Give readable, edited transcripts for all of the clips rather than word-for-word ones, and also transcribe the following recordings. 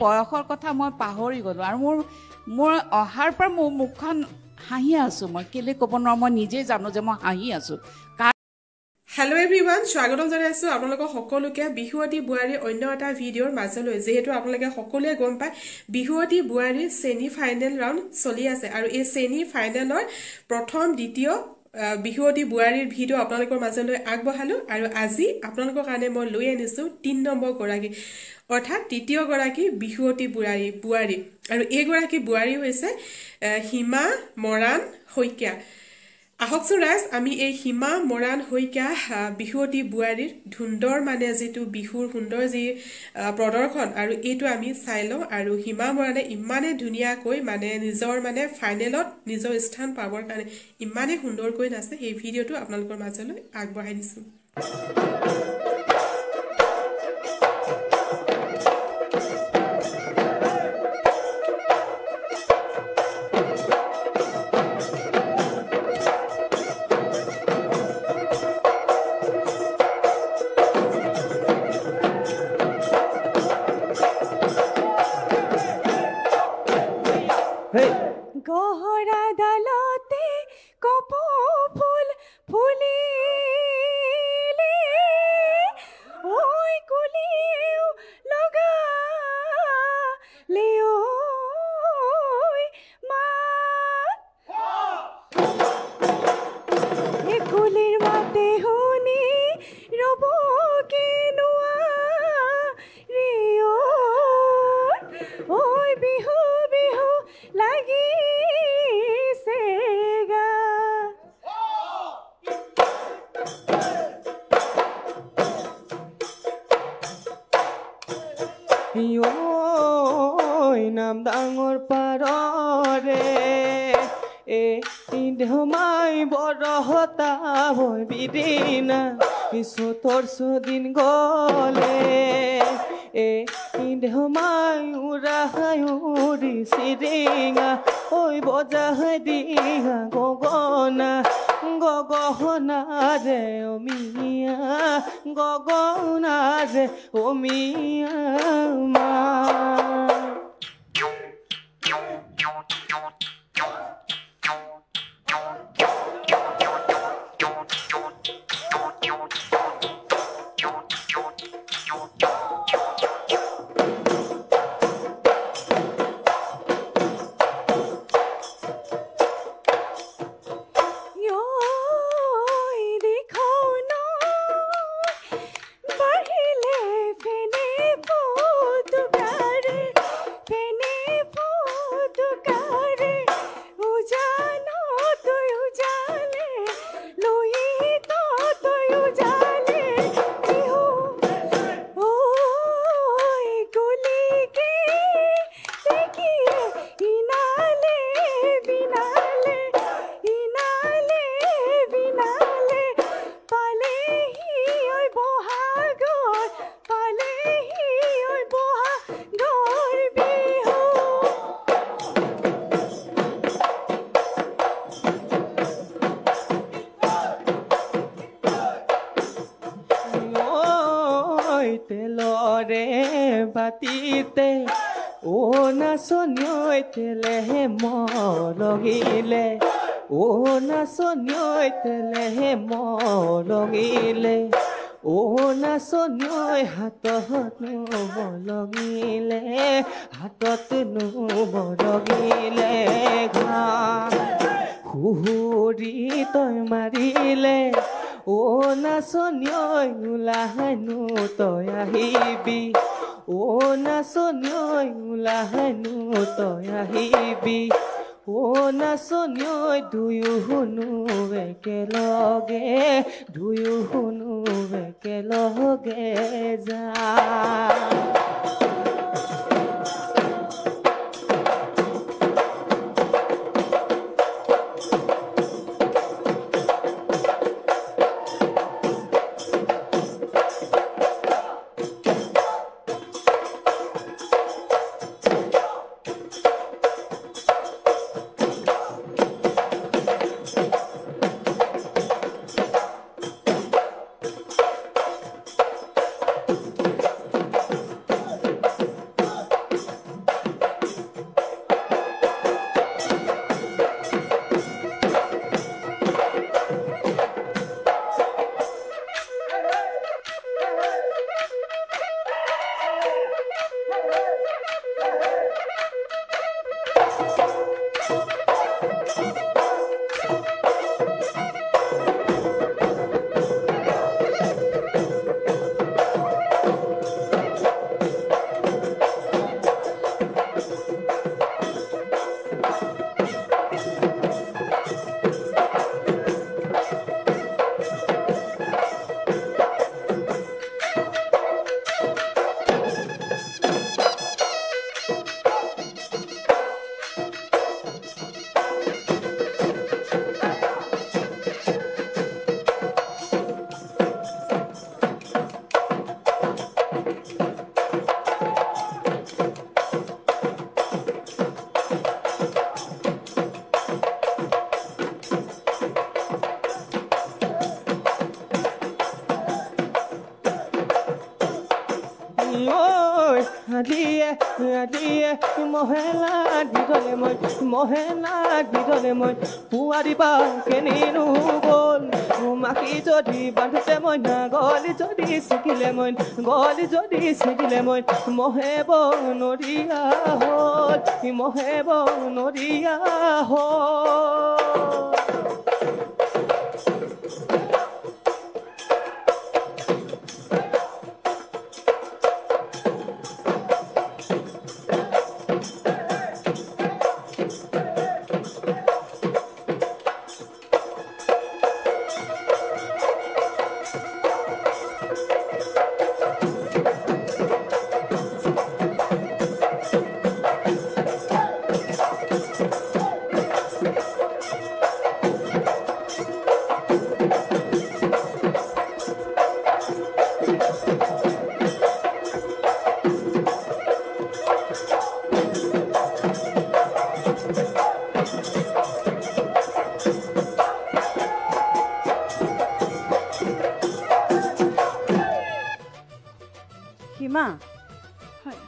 বয়সৰ কথা মই পাহৰি গ'লোঁ আৰু মোৰ অহাৰ পৰা মোৰ মুখখন হাঁহি আছোঁ মই কেলে ক'ব নোৱাৰোঁ মই নিজেই জানো যে মই হাঁহি আছোঁ হেল্ল' এভৰিৱান স্বাগতম জনাইছোঁ আপোনালোকক সকলোকে বিহুৱতী বোৱাৰীৰ অন্য এটা ভিডিঅ'ৰ মাজলৈ যিহেতু আপোনালোকে সকলোৱে গম পায় বিহুৱতী বোৱাৰীৰ ছেমি ফাইনেল ৰাউণ্ড চলি আছে আৰু এই ছেমি ফাইনেলৰ প্ৰথম দ্বিতীয় বিহুৱতী বোৱাৰীৰ ভিডিঅ' আপোনালোকৰ মাজলৈ আগবঢ়ালোঁ আৰু আজি আপোনালোকৰ কাৰণে মই লৈ আনিছোঁ ৩ নম্বৰ গৰাকী অৰ্থাৎ তৃতীয় গৰাকী বিহুৱতী বোৱাৰী আৰু এইগৰাকী বোৱাৰী হৈছে হিমা মৰাণ শইকীয়া আহকচোন ৰাজ আমি এই হিমা মৰাণ শইকীয়া বিহুৱতী বোৱাৰীৰ ধুন্দৰ মানে যিটো বিহুৰ সুন্দৰ যি প্ৰদৰ্শন আৰু এইটো আমি চাই লওঁ আৰু হিমা মৰাণে ইমানে ধুনীয়াকৈ মানে নিজৰ মানে ফাইনেলত নিজৰ স্থান পাবৰ কাৰণে ইমানে সুন্দৰকৈ নাচে এই ভিডিঅ'টো আপোনালোকৰ মাজলৈ আগবঢ়াই দিছোঁ গহৰা ডালতে কপৌ ফুল ফুলিলে ঐ কুলিয়েও লগালে ঐ মাত এ কুলিৰ মাতে শুনি ৰ'ব কেনুৱা ৰে ঐ বিহু বিহু লাগিছে গা নাম ডাঙৰ পাৰৰে ধমাই বৰহতা হৈ বিদিনা পিছতৰ ছদিন গলে ধমাই উৰাহাই উৰি চিৰিঙা ঐ বজাই দিয়া গগনাৰে অমিয়া গগনাৰে অমিয়া মা তেলৰে বাতিতে ও নাচনিঐ তেলেহে মৰগিলে ও নাচনিঐ তেলেহে মৰগিলে ও নাচনিঐ হাতত নবলগিলে হাতত নবলগিলে ঘা হুহুৰি তই মাৰিলে ও নাচনিঐ ওলাহেনো তই আহিবি ও নাচনিঐ ওলাহেনো তই আহিবি ও নাচনিঐ দুয়ো শুনো একেলগে দুয়ো শুনো একেলগে যা ৰাতিয়ে ৰাতিয়ে মহেলাত ভিতৰে মই পুৱা দিবা কেনিনো গ'ল মাখি যদি বান্ধোতে মই গলি যদি ছিগিলে মই মহে বনৰীয়া হ'ল হিমা হয়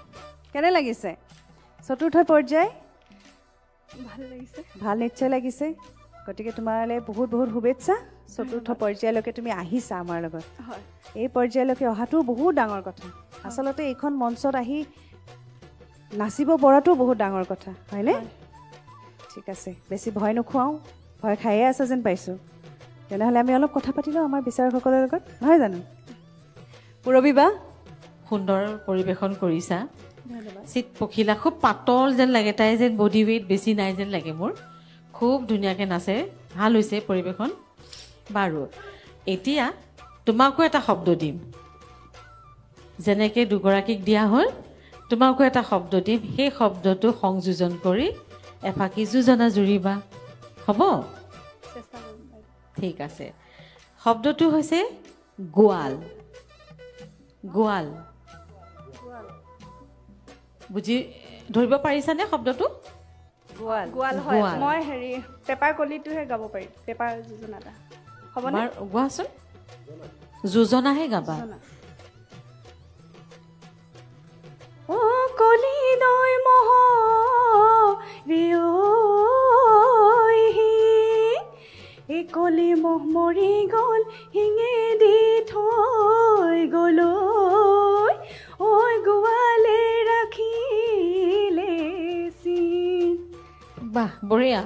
কেনে লাগিছে চতুৰ্থ পৰ্যায় ভাল নিশ্চয় লাগিছে গতিকে তোমালৈ বহুত বহুত শুভেচ্ছা চতুৰ্থ পৰ্যায়লৈকে তুমি আহিছা আমাৰ লগত এই পৰ্যায়লৈকে অহাটো বহুত ডাঙৰ কথা আচলতে এইখন মঞ্চত আহি নাচিব পৰাটো বহুত ডাঙৰ কথা হয়নে ঠিক আছে বেছি ভয় নোখোৱাওঁ ভয় খায়ে আছা যেন পাইছোঁ তেনেহ'লে আমি অলপ কথা পাতি লওঁ আমাৰ বিচাৰকসকলৰ লগত নহয় জানো পুৰবীবা সুন্দৰ পৰিৱেশন কৰিছা চিট পখিলা খুব পাতল যেন লাগে তাই যেন বডি ৱেইট বেছি নাই যেন লাগে মোৰ খুব ধুনীয়াকৈ নাচে ভাল হৈছে পৰিৱেশন বাৰু এতিয়া তোমাকো এটা শব্দ দিম যেনেকৈ দুগৰাকীক দিয়া হ'ল তোমাকো এটা শব্দ দিম সেই শব্দটো সংযোজন কৰি এফাকি যোজনা জুৰিবা হ'ব ঠিক আছে শব্দটো হৈছে গোৱাল গোৱাল বুজি ধৰিব পাৰিছানে শব্দটো গোৱাল হয় মই হেৰি পেপাৰ কলিটোহে গাব পাৰিম পেপাৰ যোজনাটা হ'বনে গোৱাচোন যোজনাহে গাবা ও কলি দৈ মহ এই কলি মহ মৰি গ'ল শিঙে দি থৈ গ'লৈ ঐ গোৱালে ৰাখিলে চিন বাহ বঢ়িয়া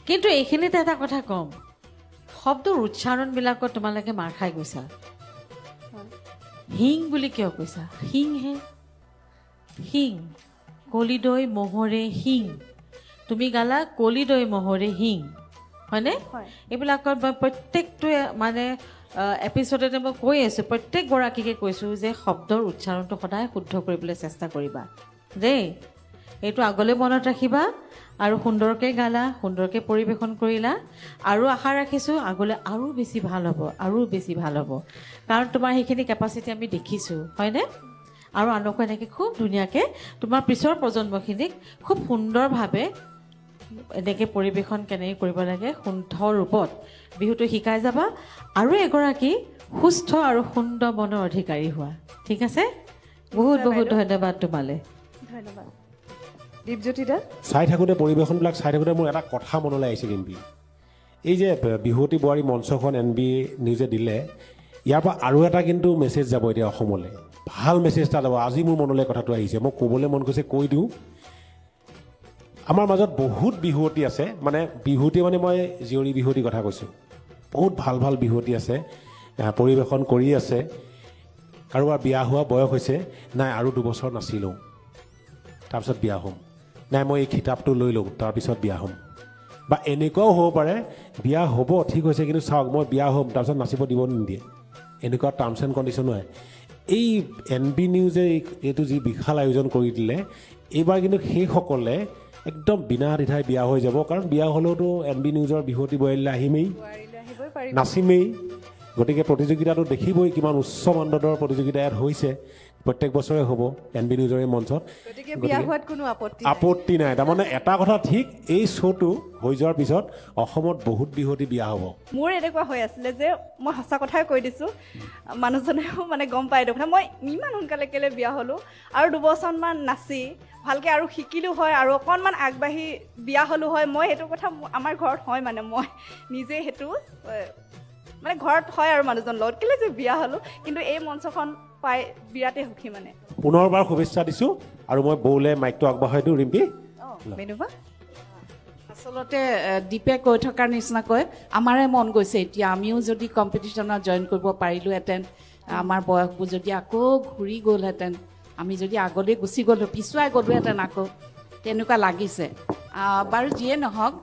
কিন্তু এইখিনিতে এটা কথা ক'ম শব্দৰ উচ্চাৰণবিলাকত তোমালোকে মাৰ খাই গৈছা শিং বুলি কিয় কৈছা শিংহে শিং কলিদৈ মহৰে শিং তুমি গালা কলিদৈ মহৰে শিং হয়নে এইবিলাকত মই প্ৰত্যেকটোৱে মানে এপিছডতে মই কৈ আছোঁ প্ৰত্যেকগৰাকীকে কৈছোঁ যে শব্দৰ উচ্চাৰণটো সদায় শুদ্ধ কৰিবলৈ চেষ্টা কৰিবা দেই এইটো আগলৈ মনত ৰাখিবা আৰু সুন্দৰকৈ গালা সুন্দৰকৈ পৰিৱেশন কৰিলা আৰু আশা ৰাখিছোঁ আগলৈ আৰু বেছি ভাল হ'ব কাৰণ তোমাৰ সেইখিনি কেপাচিটি আমি দেখিছোঁ হয়নে আৰু আনকো এনেকৈ খুব ধুনীয়াকৈ তোমাৰ পিছৰ প্ৰজন্মখিনিক খুব সুন্দৰভাৱে এনেকৈ পৰিৱেশন কেনেকৈ কৰিব লাগে শুদ্ধ ৰূপত বিহুটো শিকাই যাবা আৰু এগৰাকী সুস্থ আৰু সুন্দৰ মনৰ অধিকাৰী হোৱা ঠিক আছে বহুত বহুত ধন্যবাদ তোমালৈ ধন্যবাদ দীপজ্যোতিদা চাই থাকোঁতে পৰিৱেশনবিলাক চাই থাকোঁতে মোৰ এটা কথা মনলৈ আহিছে কিন্তু এই যে বিহুৱতী বোৱাৰী মঞ্চখন NB নিউজে দিলে ইয়াৰ পৰা আৰু এটা কিন্তু মেছেজ যাব এতিয়া অসমলৈ ভাল মেছেজ এটা যাব আজি মোৰ মনলৈ কথাটো আহিছে মই ক'বলৈ মন গৈছে কৈ দিওঁ আমাৰ মাজত বহুত বিহুৱতী আছে মানে বিহুৱতী মানে মই জীয়ৰী বিহুৱতী কথা কৈছোঁ বহুত ভাল ভাল বিহুৱতী আছে পৰিৱেশন কৰি আছে কাৰোবাৰ বিয়া হোৱা বয়স হৈছে নাই আৰু 2 বছৰ নাছিলোঁ তাৰপিছত বিয়া হ'ম নাই মই এই খিতাপটো লৈ লওঁ তাৰপিছত বিয়া হ'ম বা এনেকুৱাও হ'ব পাৰে বিয়া হ'ব ঠিক হৈছে কিন্তু চাওক মই বিয়া হ'ম তাৰপিছত নাচিব দিব নিদিয়ে এনেকুৱা টাৰ্মছ এণ্ড কণ্ডিশ্যনো হয় এই NB নিউজে এইটো যি বিশাল আয়োজন কৰি দিলে এইবাৰ কিন্তু সেইসকলে একদম বিনা দ্বিধাই বিয়া হৈ যাব কাৰণ বিয়া হ'লেওতো NB নিউজৰ বিহুৱতী বোৱাৰীলৈ আহিমেই নাচিমেই গতিকে প্ৰতিযোগিতাটো দেখিবই কিমান উচ্চ মানদণ্ডৰ প্ৰতিযোগিতা ইয়াত হৈছে প্ৰত্যেক বছৰে হ'ব NB নিউজৰ এই মঞ্চত গতিকে বিয়া হোৱাত কোনো আপত্তি নাই তাৰমানে এটা কথা ঠিক এই শ্ব'টো হৈ যোৱাৰ পিছত অসমত বহুত বিহুৱতী বিয়া হ'ব মোৰ এনেকুৱা হৈ আছিলে যে মই সঁচা কথাই কৈ দিছোঁ মানুহজনেও মানে গম পাই দেখোন মই ইমান সোনকালে কেলৈ বিয়া হ'লোঁ আৰু 2 বছৰমান নাচি ভালকৈ আৰু শিকিলোঁ হয় আৰু অকণমান আগবাঢ়ি বিয়া হ'লোঁ হয় মই সেইটো কথা আমাৰ ঘৰত হয় মানে মই নিজে সেইটো মানে ঘৰত হয় আৰু মানুহজন লগত কেলৈ যে বিয়া হ'লোঁ কিন্তু এই মঞ্চখন পাই বিৰাটেই সুখী মানে পুনৰবাৰ শুভেচ্ছা দিছোঁ আৰু মই বৌলে মাইকটো আগবঢ়াই দিওঁ ৰিম্পী মেনুবা আচলতে দীপে কৈ থকাৰ নিচিনাকৈ আমাৰে মন গৈছে এতিয়া আমিও যদি কম্পিটিশ্যনত জইন কৰিব পাৰিলোহেঁতেন আমাৰ বয়সবোৰ যদি আকৌ ঘূৰি গ'লহেঁতেন আমি যদি আগলৈ গুচি গ'লোঁ পিছুৱাই গ'লোহেঁতেন আকৌ তেনেকুৱা লাগিছে বাৰু যিয়ে নহওক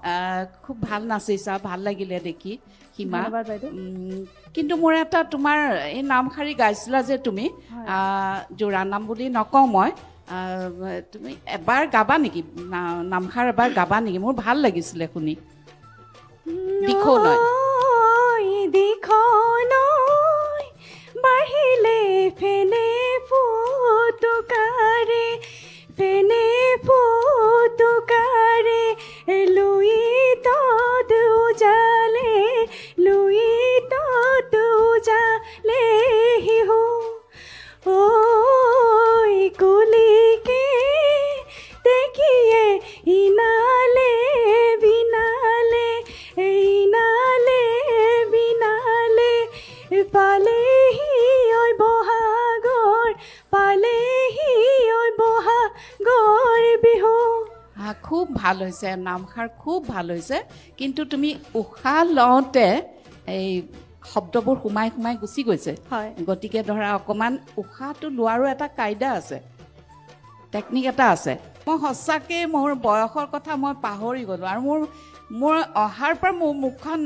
খুব ভাল নাচিছা ভাল লাগিলে দেখি সীমা কিন্তু মোৰ এটা তোমাৰ এই নামশাৰী গাইছিলা যে তুমি জোৰা নাম বুলি নকওঁ মই তুমি এবাৰ গাবা নেকি নামষাৰ এবাৰ গাবা নেকি মোৰ ভাল লাগিছিলে শুনি দিখৌ নয় বাঢ়িলে ফেনে ফুটুকাৰে ফেনে ফুটুকাৰে লুই তত উজালে লুই তত উজালে হিহু ঐ কুলিকে দেখিয়ে ইনালে বিনালে বিনালে পালেহি ঐ বহাগৰ পালেহি ঐ বহাগৰ বিহু খুব ভাল হৈছে নামষাৰ খুব ভাল হৈছে কিন্তু তুমি উশাহ লওঁতে এই শব্দবোৰ সোমাই সোমাই গুচি গৈছে গতিকে ধৰা অকণমান উশাহটো লোৱাৰো এটা কাইদা আছে টেকনিক এটা আছে মই সঁচাকৈ মোৰ বয়সৰ কথা মই পাহৰি গ'লোঁ আৰু মোৰ অহাৰ পৰা মোৰ মুখখন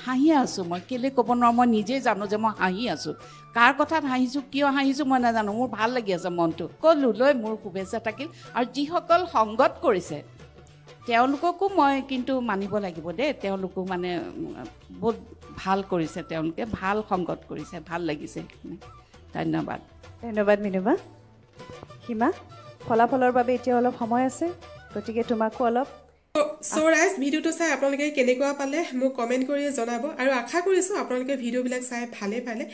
হাঁহি আছোঁ মই কেলৈ ক'ব নোৱাৰোঁ মই নিজেই জানো যে মই হাঁহি আছোঁ কাৰ কথাত হাঁহিছোঁ কিয় হাঁহিছোঁ মই নাজানো মোৰ ভাল লাগি আছে মনটো সকলোলৈ মোৰ শুভেচ্ছা থাকিল আৰু যিসকল সংগত কৰিছে তেওঁলোককো মই কিন্তু মানিব লাগিব দেই তেওঁলোকো মানে বহুত ভাল কৰিছে তেওঁলোকে ভাল সংগত কৰিছে ভাল লাগিছে ধন্যবাদ ধন্যবাদ মিনুবা সীমা ফলাফলৰ বাবে এতিয়া অলপ সময় আছে গতিকে তোমাকো অলপ So guys, ভিডিওটো চাই আপোনালোকে কেনেকুৱা পালে মোক কমেন্ট কৰি জনাব আৰু আশা কৰিছো আপোনালোকে ভিডিওবিলাক চাই ভালে পালে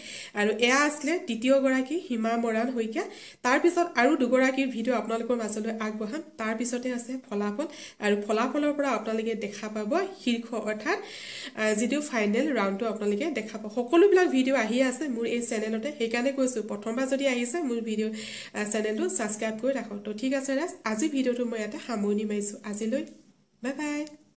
আৰু এয়া আসলে দ্বিতীয় গৰাকী হিমা মৰাণ হৈকা তাৰ পিছত আৰু দুগৰাকীৰ ভিডিও আপোনালোকৰ মাজলৈ আগবঢ়াম তাৰ পিছতে আছে ফলাফল আৰু ফলাফলৰ পৰা আপোনালোকে দেখা পাব শীৰ্ষ অৰ্থাৎ যিটো ফাইনেল ৰাউণ্ডটো আপোনালোকে দেখা পাব সকলোবিলাক ভিডিও আহি আছে মোৰ এই চেনেলতে সেইকাৰণে কৈছো প্ৰথমবাৰ যদি আহিছে মোৰ ভিডিও চেনেলটো সাবস্ক্ৰাইব কৰি ৰাখক তো ঠিক আছে ৰাজ আজি ভিডিওটো মই এটা সামৰণি মাৰিছো আজিলৈ Bye-bye.